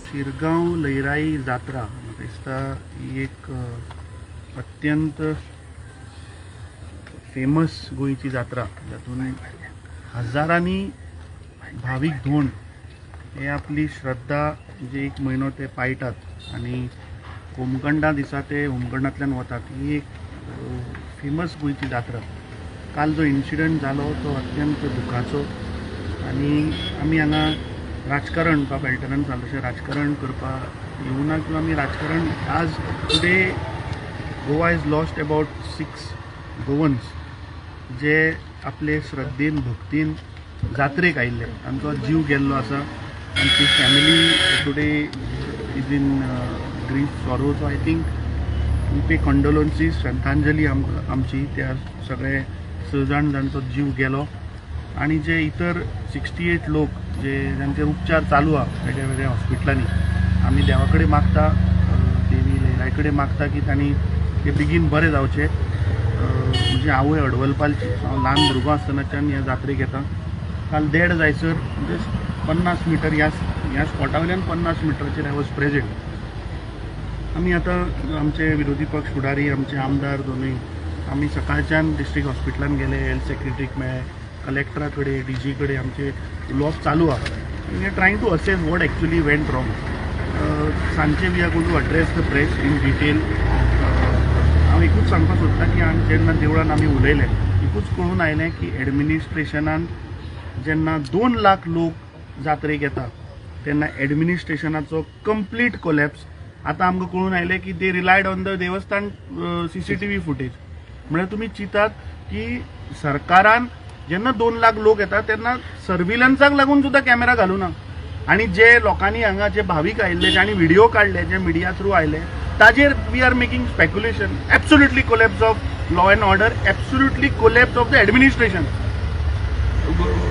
शिरगांव लयराई जात्रा म्हाका दिसता ही एक अत्यंत फेमस गोंयची जात्रा जातून हजारांनी भावीक धोंड हे आपली श्रद्धा जे एक म्हयनो ते पाळटात आनी होमखंडा दिसा ते होमखंडांतल्यान वतात। ही एक फेमस गोंयची जात्रा। काल जो इन्सिडंट जालो तो अत्यंत दुखाचो आनी आमी हांगा राजकारण पेल्टनान सांगलें तशें राजकारण करपाक येवना किंवा आमी राजकारण आज today Goa is lost about 6 Goans जे आपले श्रद्धेन भक्तीन जात्रेक आयिल्ले, तांचो जीव गेल्लो आसा आनी ती family today is in grief sorrow. So I think we pay condolences, श्रद्धांजली आमची त्या सगळे 6 जाण जांचो जीव गेलो आणि जे इतर 68 लोक जे ज्यांचे उपचार चालू आहा वेगळ्या वेगळ्या हॉस्पिटलांनी, आमी देवा कडेन मागता, देवी लयराई कडेन मागता की तांणी ते बेगीन बरे जावचे। म्हणजे आवय अडवलपालची, हांव ल्हान भुरगो आसतनाच्यान ह्या जात्रेक येता। काल देड जायसर म्हणजे 50 मिटर ह्या स्पॉटा वयल्यान 50 मिटराचेर आय वॉज प्रेजेंट। आमी आतां आमचे विरोधी पक्ष फुडारी, आमचे आमदार दोनूय, आमी सकाळच्यान डिस्ट्रिक्ट हॉस्पिटलान गेले, हेल्थ सेक्रेटरीक मेळ्ळे, कलेक्टरा कडेन, डीजी कडेन आमचे उलोवप चालू आहा। We are trying to assess what actually went wrong. सांजचे we are going to address the press in detail. हांव एकूच सांगपाक सोदता की जेन्ना देवळान आमी उलयले एकूच कळून आयलें की एडमिनिस्ट्रेशनान जेन्ना 2 लाख लोक जात्रेक येता तेन्ना एडमिनिस्ट्रेशनाचो कंप्लीट कोलॅप्स। आतां आमकां कळून आयलें की दे रिलायड ऑन द देवस्थान CCTV फुटेज। म्हळ्यार तुमी चिंतात की सरकारान जेन्ना 2 लाख लोक येतात तेन्ना सर्विलन्साक लागून सुद्दां कॅमेरा घालूना आणि जे लोकांनी हांगा जे भावीक आयिल्ले ज्यांनी व्हिडिओ काढले, जे मिडिया थ्रू आयले, ताजेर we are making speculation. Absolutely collapse of law and order, absolutely collapse of the administration.